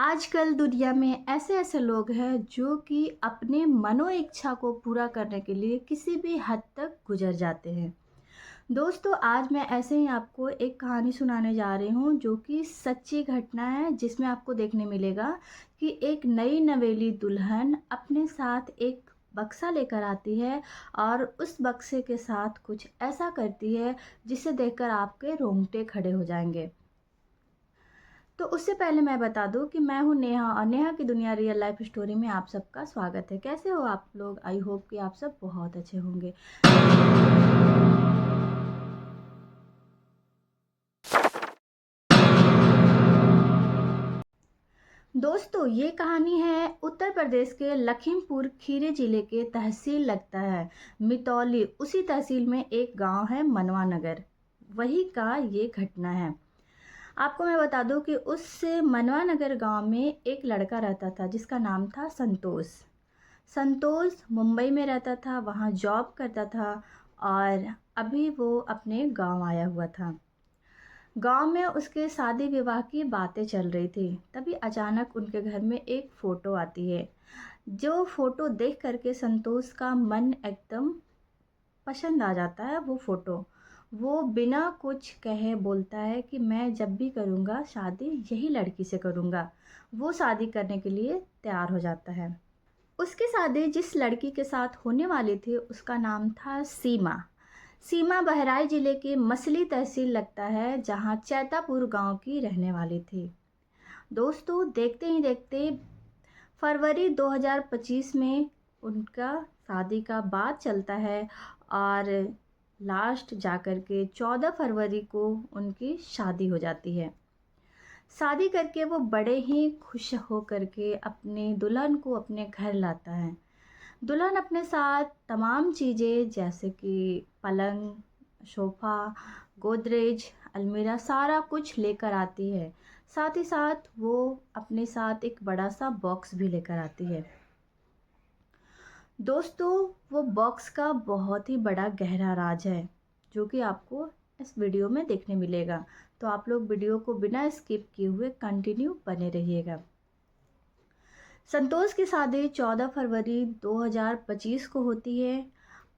आजकल दुनिया में ऐसे ऐसे लोग हैं जो कि अपने मनो इच्छा को पूरा करने के लिए किसी भी हद तक गुजर जाते हैं। दोस्तों, आज मैं ऐसे ही आपको एक कहानी सुनाने जा रही हूँ जो कि सच्ची घटना है, जिसमें आपको देखने मिलेगा कि एक नई नवेली दुल्हन अपने साथ एक बक्सा लेकर आती है और उस बक्से के साथ कुछ ऐसा करती है जिसे देखकर आपके रोंगटे खड़े हो जाएंगे। तो उससे पहले मैं बता दूँ कि मैं हूँ नेहा और नेहा की दुनिया रियल लाइफ स्टोरी में आप सबका स्वागत है। कैसे हो आप लोग? आई होप कि आप सब बहुत अच्छे होंगे। दोस्तों, ये कहानी है उत्तर प्रदेश के लखीमपुर खीरी जिले के तहसील लगता है मितौली। उसी तहसील में एक गांव है मनवा नगर, वही का ये घटना है। आपको मैं बता दूं कि उस मनवा नगर गांव में एक लड़का रहता था जिसका नाम था संतोष। संतोष मुंबई में रहता था, वहाँ जॉब करता था और अभी वो अपने गांव आया हुआ था। गांव में उसके शादी विवाह की बातें चल रही थी। तभी अचानक उनके घर में एक फ़ोटो आती है। जो फ़ोटो देख करके संतोष का मन एकदम पसंद आ जाता है वो फ़ोटो। वो बिना कुछ कहे बोलता है कि मैं जब भी करूँगा शादी यही लड़की से करूँगा। वो शादी करने के लिए तैयार हो जाता है। उसकी शादी जिस लड़की के साथ होने वाली थी उसका नाम था सीमा। सीमा बहराइच जिले के मसली तहसील लगता है, जहाँ चैतापुर गांव की रहने वाली थी। दोस्तों, देखते ही देखते फरवरी 2025 में उनका शादी का बात चलता है और लास्ट जाकर के 14 फरवरी को उनकी शादी हो जाती है। शादी करके वो बड़े ही खुश हो करके अपने दुल्हन को अपने घर लाता है। दुल्हन अपने साथ तमाम चीज़ें जैसे कि पलंग, सोफ़ा, गोदरेज, अलमीरा सारा कुछ लेकर आती है। साथ ही साथ वो अपने साथ एक बड़ा सा बॉक्स भी लेकर आती है। दोस्तों, वो बॉक्स का बहुत ही बड़ा गहरा राज है जो कि आपको इस वीडियो में देखने मिलेगा। तो आप लोग वीडियो को बिना स्किप किए हुए कंटिन्यू बने रहिएगा। संतोष की शादी 14 फरवरी 2025 को होती है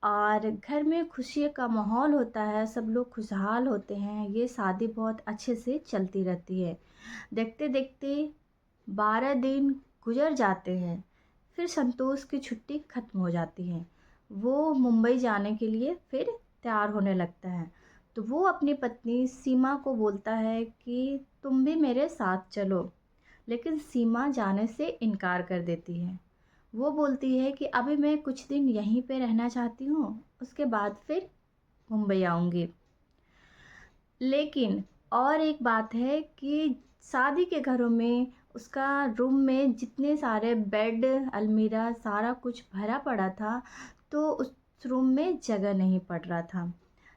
और घर में खुशी का माहौल होता है, सब लोग खुशहाल होते हैं। ये शादी बहुत अच्छे से चलती रहती है। देखते देखते 12 दिन गुजर जाते हैं। फिर संतोष की छुट्टी ख़त्म हो जाती है। वो मुंबई जाने के लिए फिर तैयार होने लगता है। तो वो अपनी पत्नी सीमा को बोलता है कि तुम भी मेरे साथ चलो, लेकिन सीमा जाने से इनकार कर देती है। वो बोलती है कि अभी मैं कुछ दिन यहीं पे रहना चाहती हूँ, उसके बाद फिर मुंबई आऊँगी। लेकिन और एक बात है कि शादी के घरों में उसका रूम में जितने सारे बेड, अलमीरा सारा कुछ भरा पड़ा था, तो उस रूम में जगह नहीं पड़ रहा था,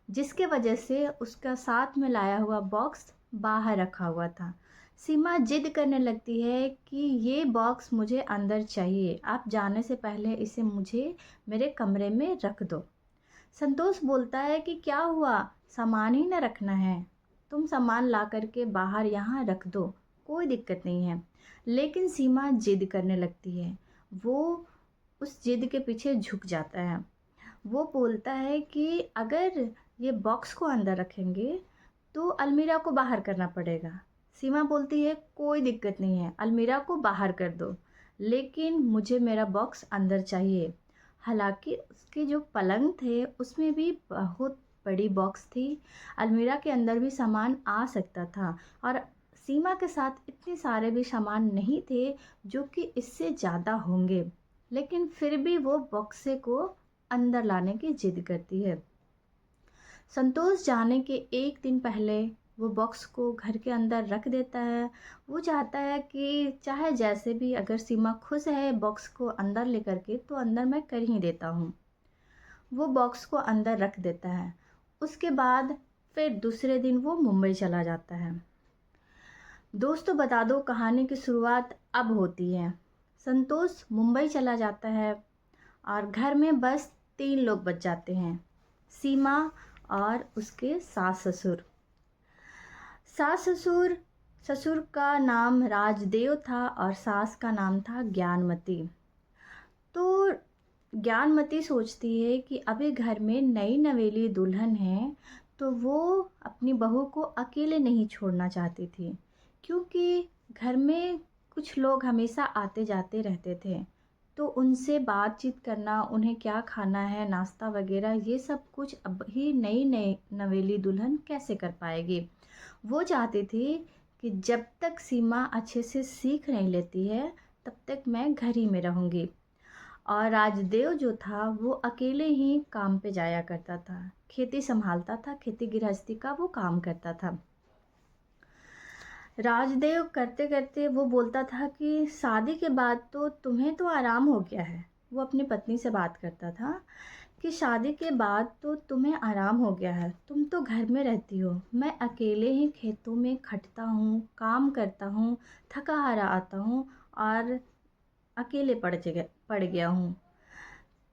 जिसके वजह से उसका साथ में लाया हुआ बॉक्स बाहर रखा हुआ था। सीमा जिद करने लगती है कि ये बॉक्स मुझे अंदर चाहिए, आप जाने से पहले इसे मुझे मेरे कमरे में रख दो। संतोष बोलता है कि क्या हुआ, सामान ही न रखना है, तुम सामान ला करके बाहर यहाँ रख दो, कोई दिक्कत नहीं है। लेकिन सीमा जिद करने लगती है। वो उस जिद के पीछे झुक जाता है। वो बोलता है कि अगर ये बॉक्स को अंदर रखेंगे तो अलमीरा को बाहर करना पड़ेगा। सीमा बोलती है कोई दिक्कत नहीं है, अलमीरा को बाहर कर दो, लेकिन मुझे मेरा बॉक्स अंदर चाहिए। हालांकि उसके जो पलंग थे उसमें भी बहुत बड़ी बॉक्स थी, अलमीरा के अंदर भी सामान आ सकता था और सीमा के साथ इतने सारे भी सामान नहीं थे जो कि इससे ज़्यादा होंगे। लेकिन फिर भी वो बॉक्से को अंदर लाने की जिद करती है। संतोष जाने के एक दिन पहले वो बॉक्स को घर के अंदर रख देता है। वो चाहता है कि चाहे जैसे भी, अगर सीमा खुश है बॉक्स को अंदर लेकर के तो अंदर मैं कर ही देता हूँ। वो बॉक्स को अंदर रख देता है। उसके बाद फिर दूसरे दिन वो मुंबई चला जाता है। दोस्तों, बता दो कहानी की शुरुआत अब होती है। संतोष मुंबई चला जाता है और घर में बस 3 लोग बच जाते हैं, सीमा और उसके सास ससुर। सास ससुर ससुर का नाम राजदेव था और सास का नाम था ज्ञानमती। तो ज्ञानमती सोचती है कि अभी घर में नई नवेली दुल्हन है, तो वो अपनी बहू को अकेले नहीं छोड़ना चाहती थी, क्योंकि घर में कुछ लोग हमेशा आते जाते रहते थे। तो उनसे बातचीत करना, उन्हें क्या खाना है, नाश्ता वगैरह, ये सब कुछ अब ही नई नई नवेली दुल्हन कैसे कर पाएगी। वो चाहती थी कि जब तक सीमा अच्छे से सीख नहीं लेती है, तब तक मैं घर ही में रहूँगी। और राजदेव जो था वो अकेले ही काम पे जाया करता था, खेती संभालता था, खेती गृहस्थी का वो काम करता था। राजदेव करते करते वो बोलता था कि शादी के बाद तो तुम्हें तो आराम हो गया है। वो अपनी पत्नी से बात करता था कि शादी के बाद तो तुम्हें आराम हो गया है, तुम तो घर में रहती हो, मैं अकेले ही खेतों में खटता हूँ, काम करता हूँ, थका हारा आता हूँ और अकेले पड़ गया हूँ।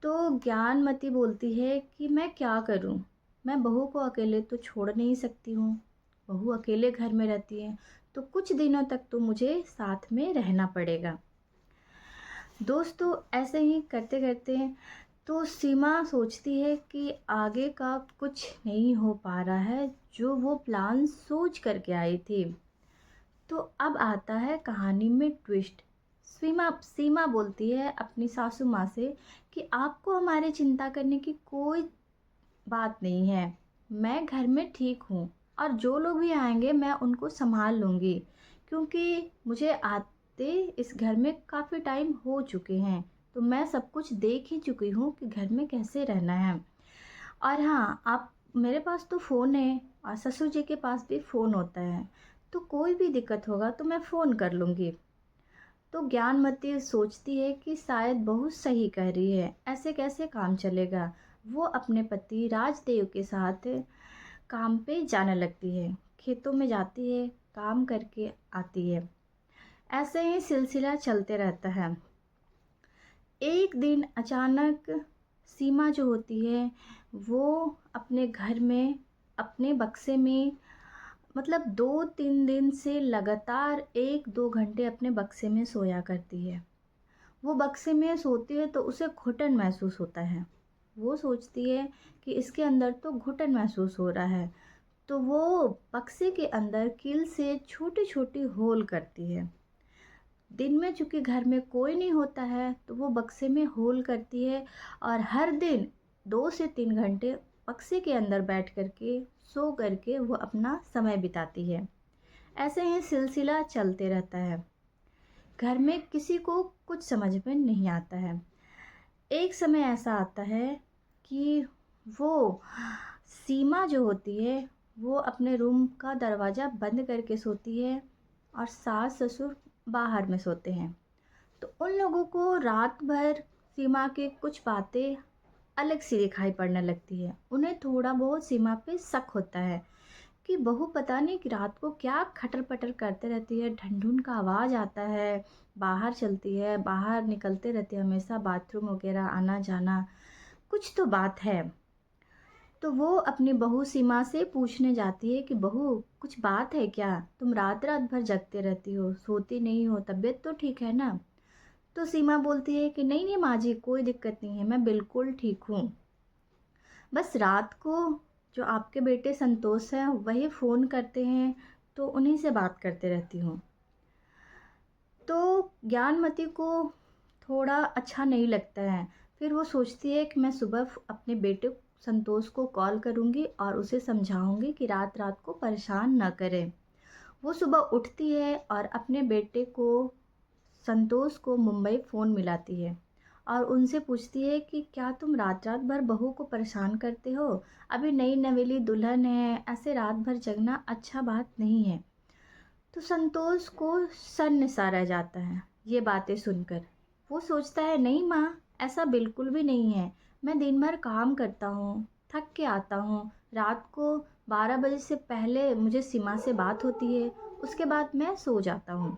तो ज्ञानमती बोलती है कि मैं क्या करूं, मैं बहू को अकेले तो छोड़ नहीं सकती हूँ, बहू अकेले घर में रहती है, तो कुछ दिनों तक तो मुझे साथ में रहना पड़ेगा। दोस्तों, ऐसे ही करते करते तो सीमा सोचती है कि आगे का कुछ नहीं हो पा रहा है जो वो प्लान सोच करके आई थी। तो अब आता है कहानी में ट्विस्ट। सीमा सीमा बोलती है अपनी सासू माँ से कि आपको हमारी चिंता करने की कोई बात नहीं है, मैं घर में ठीक हूँ और जो लोग भी आएंगे मैं उनको संभाल लूँगी, क्योंकि मुझे आते इस घर में काफ़ी टाइम हो चुके हैं, तो मैं सब कुछ देख ही चुकी हूँ कि घर में कैसे रहना है। और हाँ, आप मेरे पास तो फ़ोन है और ससुर जी के पास भी फ़ोन होता है, तो कोई भी दिक्कत होगा तो मैं फ़ोन कर लूँगी। तो ज्ञानमती सोचती है कि शायद बहू सही कह रही है, ऐसे कैसे काम चलेगा। वो अपने पति राजदेव के साथ काम पे जाने लगती है, खेतों में जाती है, काम करके आती है। ऐसे ही सिलसिला चलते रहता है। एक दिन अचानक सीमा जो होती है वो अपने घर में, अपने बक्से में, मतलब 2-3 दिन से लगातार 1-2 घंटे अपने बक्से में सोया करती है। वो बक्से में सोती है तो उसे घुटन महसूस होता है। वो सोचती है कि इसके अंदर तो घुटन महसूस हो रहा है, तो वो बक्से के अंदर कील से छोटी छोटी होल करती है। दिन में चूंकि घर में कोई नहीं होता है तो वो बक्से में होल करती है और हर दिन 2 से 3 घंटे बक्से के अंदर बैठ करके सो करके वो अपना समय बिताती है। ऐसे ही सिलसिला चलते रहता है। घर में किसी को कुछ समझ में नहीं आता है। एक समय ऐसा आता है कि वो सीमा जो होती है वो अपने रूम का दरवाज़ा बंद करके सोती है और सास ससुर बाहर में सोते हैं। तो उन लोगों को रात भर सीमा के कुछ बातें अलग सी दिखाई पड़ने लगती है। उन्हें थोड़ा बहुत सीमा पे शक होता है कि बहू पता नहीं कि रात को क्या खटर पटर करते रहती है, ढंढून का आवाज़ आता है, बाहर चलती है, बाहर निकलते रहती है, हमेशा बाथरूम वगैरह आना जाना, कुछ तो बात है। तो वो अपनी बहू सीमा से पूछने जाती है कि बहू, कुछ बात है क्या, तुम रात रात भर जगते रहती हो, सोती नहीं हो, तबीयत तो ठीक है ना। तो सीमा बोलती है कि नहीं नहीं माँ जी, कोई दिक्कत नहीं है, मैं बिल्कुल ठीक हूँ। बस रात को जो आपके बेटे संतोष हैं वही फ़ोन करते हैं, तो उन्हीं से बात करते रहती हूँ। तो ज्ञानमती को थोड़ा अच्छा नहीं लगता है। फिर वो सोचती है कि मैं सुबह अपने बेटे संतोष को कॉल करूँगी और उसे समझाऊँगी कि रात रात को परेशान न करे। वो सुबह उठती है और अपने बेटे को, संतोष को, मुंबई फ़ोन मिलाती है और उनसे पूछती है कि क्या तुम रात रात भर बहू को परेशान करते हो, अभी नई नवेली दुल्हन है, ऐसे रात भर जगना अच्छा बात नहीं है। तो संतोष को सन्न सा रह जाता है ये बातें सुनकर। वो सोचता है नहीं माँ, ऐसा बिल्कुल भी नहीं है, मैं दिन भर काम करता हूँ, थक के आता हूँ, रात को 12 बजे से पहले मुझे सीमा से बात होती है, उसके बाद मैं सो जाता हूँ,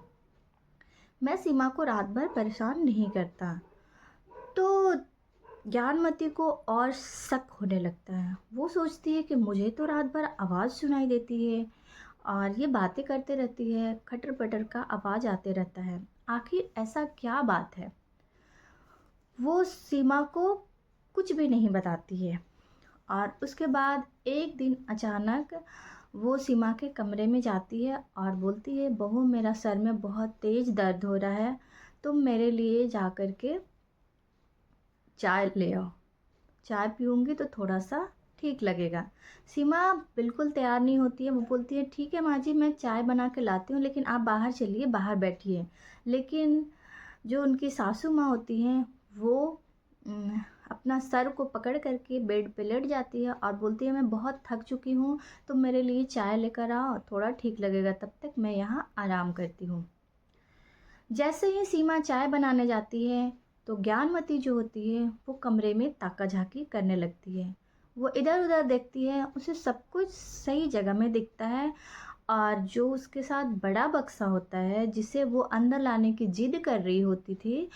मैं सीमा को रात भर परेशान नहीं करता। तो ज्ञानमती को और शक होने लगता है। वो सोचती है कि मुझे तो रात भर आवाज़ सुनाई देती है और ये बातें करते रहती है, खटर-पटर का आवाज़ आते रहता है। आखिर ऐसा क्या बात है? वो सीमा को कुछ भी नहीं बताती है। और उसके बाद एक दिन अचानक वो सीमा के कमरे में जाती है और बोलती है, बहू मेरा सर में बहुत तेज़ दर्द हो रहा है, तुम मेरे लिए जा कर के चाय ले आओ। चाय पीऊँगी तो थोड़ा-सा ठीक लगेगा। सीमा बिल्कुल तैयार नहीं होती है, वो बोलती है ठीक है माँ जी, मैं चाय बना के लाती हूँ, लेकिन आप बाहर चलिए, बाहर बैठिए। लेकिन जो उनकी सासू माँ होती हैं वो उम, अपना सर को पकड़ कर के बेड पे लेट जाती है और बोलती है मैं बहुत थक चुकी हूँ, तुम मेरे लिए चाय लेकर आओ, थोड़ा ठीक लगेगा, तब तक मैं यहाँ आराम करती हूँ। जैसे ही सीमा चाय बनाने जाती है, तो ज्ञानमती जो होती है वो कमरे में ताका-झाकी करने लगती है। वो इधर-उधर देखती है, उसे सब कुछ सही जगह में दिखता है और जो उसके साथ बड़ा बक्सा होता है, जिसे वो अंदर लाने की ज़िद कर रही होती थी,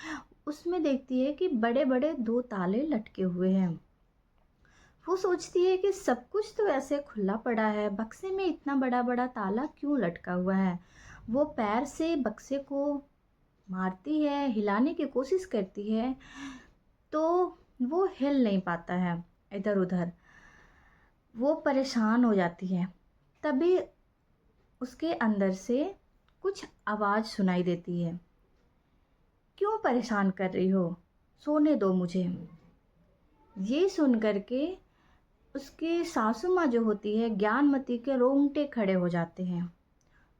उसमें देखती है कि बड़े-बड़े 2 ताले लटके हुए हैं। वो सोचती है कि सब कुछ तो ऐसे खुला पड़ा है, बक्से में इतना बड़ा-बड़ा ताला क्यों लटका हुआ है? वो पैर से बक्से को मारती है, हिलाने की कोशिश करती है, तो वो हिल नहीं पाता है इधर-उधर। वो परेशान हो जाती है। तभी उसके अंदर से कुछ आवाज़ सुनाई देती है। क्यों परेशान कर रही हो? सोने दो मुझे। ये सुन कर के उसकी सासू माँ जो होती है ज्ञानमती के रोंगटे खड़े हो जाते हैं।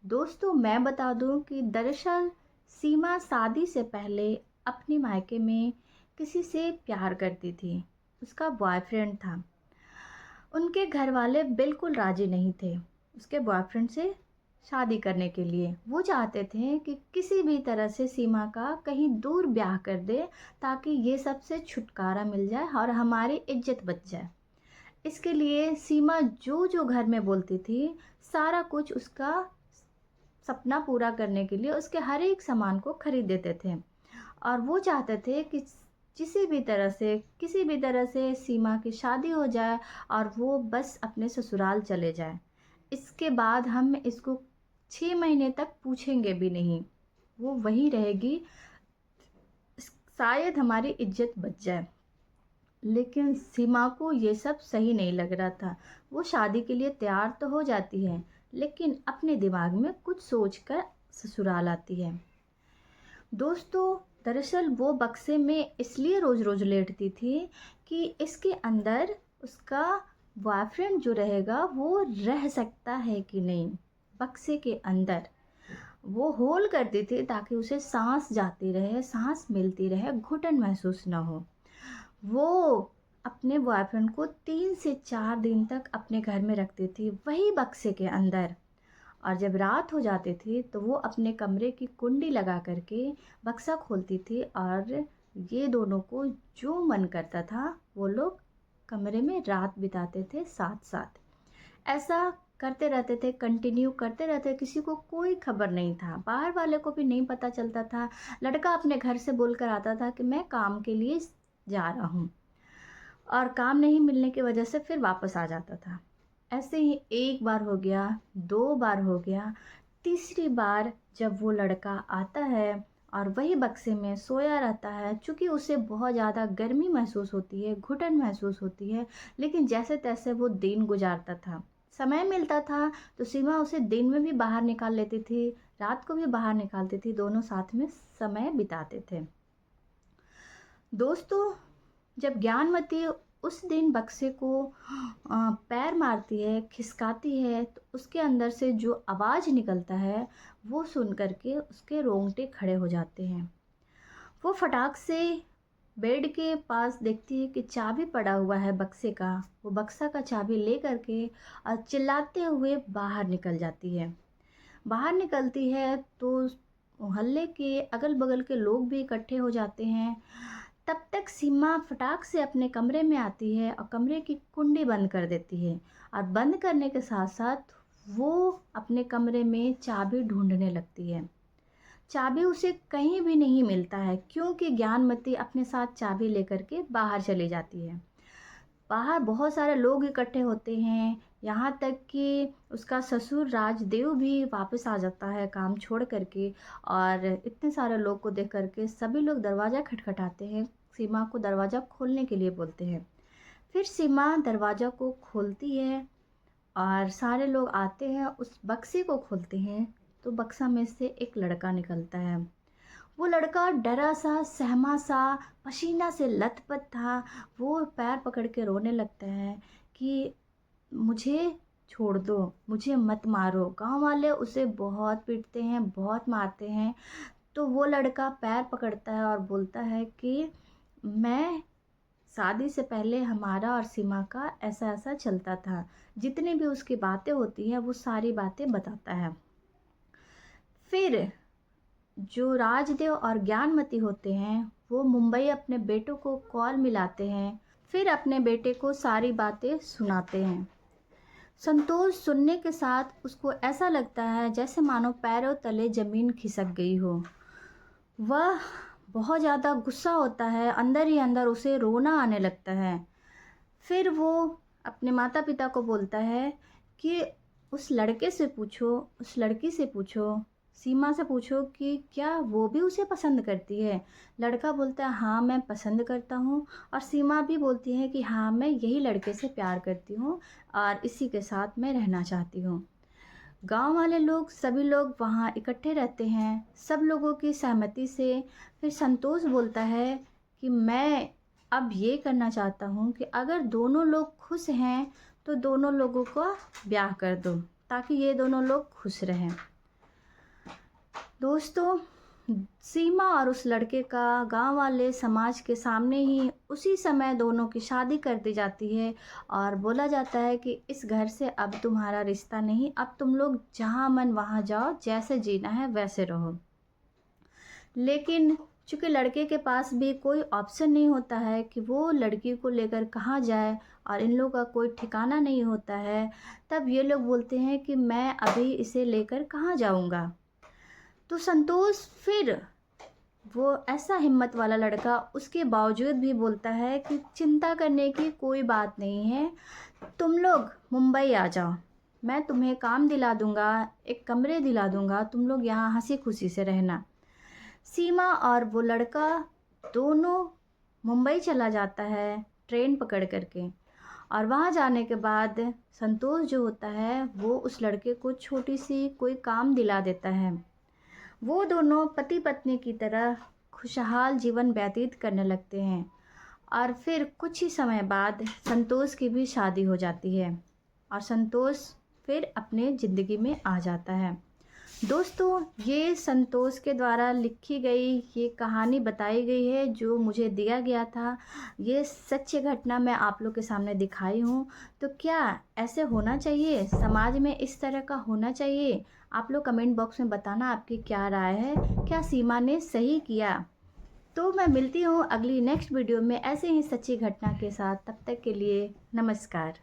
दोस्तों मैं बता दूं कि दरअसल सीमा शादी से पहले अपने मायके में किसी से प्यार करती थी। उसका बॉयफ्रेंड था। उनके घर वाले बिल्कुल राजी नहीं थे उसके बॉयफ्रेंड से शादी करने के लिए। वो चाहते थे कि किसी भी तरह से सीमा का कहीं दूर ब्याह कर दे, ताकि ये सब से छुटकारा मिल जाए और हमारी इज्जत बच जाए। इसके लिए सीमा जो जो घर में बोलती थी, सारा कुछ उसका सपना पूरा करने के लिए उसके हर एक सामान को खरीद देते थे। और वो चाहते थे कि किसी भी तरह से सीमा की शादी हो जाए और वो बस अपने ससुराल चले जाए। इसके बाद हम इसको 6 महीने तक पूछेंगे भी नहीं, वो वहीं रहेगी, शायद हमारी इज्जत बच जाए। लेकिन सीमा को ये सब सही नहीं लग रहा था। वो शादी के लिए तैयार तो हो जाती है, लेकिन अपने दिमाग में कुछ सोचकर ससुराल आती है। दोस्तों दरअसल वो बक्से में इसलिए रोज़ रोज़ लेटती थी कि इसके अंदर उसका बॉयफ्रेंड जो रहेगा वो रह सकता है कि नहीं। बक्से के अंदर वो होल करती थी ताकि उसे सांस जाती रहे, सांस मिलती रहे, घुटन महसूस ना हो। वो अपने बॉयफ्रेंड को 3 से 4 दिन तक अपने घर में रखती थी, वही बक्से के अंदर। और जब रात हो जाती थी तो वो अपने कमरे की कुंडी लगा करके बक्सा खोलती थी और ये दोनों को जो मन करता था वो लोग कमरे में रात बिताते थे साथ साथ। ऐसा करते रहते थे, कंटिन्यू करते रहते, किसी को कोई खबर नहीं था, बाहर वाले को भी नहीं पता चलता था। लड़का अपने घर से बोल कर आता था कि मैं काम के लिए जा रहा हूँ, और काम नहीं मिलने की वजह से फिर वापस आ जाता था। ऐसे ही एक बार हो गया, 2 बार हो गया, तीसरी बार जब वो लड़का आता है और वही बक्से में सोया रहता है, चूँकि उसे बहुत ज़्यादा गर्मी महसूस होती है, घुटन महसूस होती है, लेकिन जैसे-तैसे वो दिन गुज़ारता था। समय मिलता था तो सीमा उसे दिन में भी बाहर निकाल लेती थी, रात को भी बाहर निकालती थी, दोनों साथ में समय बिताते थे। दोस्तों जब ज्ञानमती उस दिन बक्से को पैर मारती है, खिसकाती है, तो उसके अंदर से जो आवाज़ निकलता है वो सुन कर के उसके रोंगटे खड़े हो जाते हैं। वो फटाक से बेड के पास देखती है कि चाबी पड़ा हुआ है बक्से का। वो बक्सा का चाबी ले कर के और चिल्लाते हुए बाहर निकल जाती है। बाहर निकलती है तो मोहल्ले के अगल-बगल के लोग भी इकट्ठे हो जाते हैं। तब तक सीमा फटाक से अपने कमरे में आती है और कमरे की कुंडी बंद कर देती है, और बंद करने के साथ-साथ वो अपने कमरे में चाबी ढूँढने लगती है। चाबी उसे कहीं भी नहीं मिलता है, क्योंकि ज्ञानमती अपने साथ चाबी लेकर के बाहर चली जाती है। बाहर बहुत सारे लोग इकट्ठे होते हैं, यहाँ तक कि उसका ससुर राजदेव भी वापस आ जाता है काम छोड़ कर के। और इतने सारे लोग को देख कर के सभी लोग दरवाज़ा खटखटाते हैं, सीमा को दरवाज़ा खोलने के लिए बोलते हैं। फिर सीमा दरवाज़ा को खोलती है और सारे लोग आते हैं, उस बक्से को खोलते हैं तो बक्सा में से एक लड़का निकलता है। वो लड़का डरा सा, सहमा सा, पसीना से लथपथ था। वो पैर पकड़ के रोने लगता है कि मुझे छोड़ दो, मुझे मत मारो। गांव वाले उसे बहुत पीटते हैं, बहुत मारते हैं। तो वो लड़का पैर पकड़ता है और बोलता है कि मैं शादी से पहले हमारा और सीमा का ऐसा ऐसा चलता था। जितनी भी उसकी बातें होती हैं वो सारी बातें बताता है। फिर जो राजदेव और ज्ञानमती होते हैं वो मुंबई अपने बेटों को कॉल मिलाते हैं, फिर अपने बेटे को सारी बातें सुनाते हैं। संतोष सुनने के साथ उसको ऐसा लगता है जैसे मानो पैरों तले ज़मीन खिसक गई हो। वह बहुत ज़्यादा गुस्सा होता है, अंदर ही अंदर उसे रोना आने लगता है। फिर वो अपने माता पिता को बोलता है कि उस लड़के से पूछो, उस लड़की से पूछो, सीमा से पूछो कि क्या वो भी उसे पसंद करती है। लड़का बोलता है हाँ मैं पसंद करता हूँ, और सीमा भी बोलती है कि हाँ मैं यही लड़के से प्यार करती हूँ और इसी के साथ मैं रहना चाहती हूँ। गांव वाले लोग सभी लोग वहाँ इकट्ठे रहते हैं, सब लोगों की सहमति से। फिर संतोष बोलता है कि मैं अब ये करना चाहता हूँ कि अगर दोनों लोग खुश हैं तो दोनों लोगों का ब्याह कर दो, ताकि ये दोनों लोग खुश रहें। दोस्तों, सीमा और उस लड़के का गांव वाले समाज के सामने ही उसी समय दोनों की शादी कर दी जाती है और बोला जाता है कि इस घर से अब तुम्हारा रिश्ता नहीं, अब तुम लोग जहां मन वहां जाओ, जैसे जीना है वैसे रहो। लेकिन चूँकि लड़के के पास भी कोई ऑप्शन नहीं होता है कि वो लड़की को लेकर कहाँ जाए और इन लोगों का कोई ठिकाना नहीं होता है, तब ये लोग बोलते हैं कि मैं अभी इसे लेकर कहाँ जाऊँगा। तो संतोष फिर वो ऐसा हिम्मत वाला लड़का उसके बावजूद भी बोलता है कि चिंता करने की कोई बात नहीं है, तुम लोग मुंबई आ जाओ, मैं तुम्हें काम दिला दूंगा, एक कमरे दिला दूंगा, तुम लोग यहाँ हंसी खुशी से रहना। सीमा और वो लड़का दोनों मुंबई चला जाता है ट्रेन पकड़ करके। और वहाँ जाने के बाद संतोष जो होता है वो उस लड़के को छोटी सी कोई काम दिला देता है। वो दोनों पति पत्नी की तरह खुशहाल जीवन व्यतीत करने लगते हैं। और फिर कुछ ही समय बाद संतोष की भी शादी हो जाती है और संतोष फिर अपने ज़िंदगी में आ जाता है। दोस्तों, ये संतोष के द्वारा लिखी गई ये कहानी बताई गई है जो मुझे दिया गया था। ये सच्ची घटना मैं आप लोग के सामने दिखाई हूँ। तो क्या ऐसे होना चाहिए, समाज में इस तरह का होना चाहिए? आप लोग कमेंट बॉक्स में बताना आपकी क्या राय है, क्या सीमा ने सही किया? तो मैं मिलती हूँ अगली नेक्स्ट वीडियो में ऐसे ही सच्ची घटना के साथ। तब तक के लिए नमस्कार।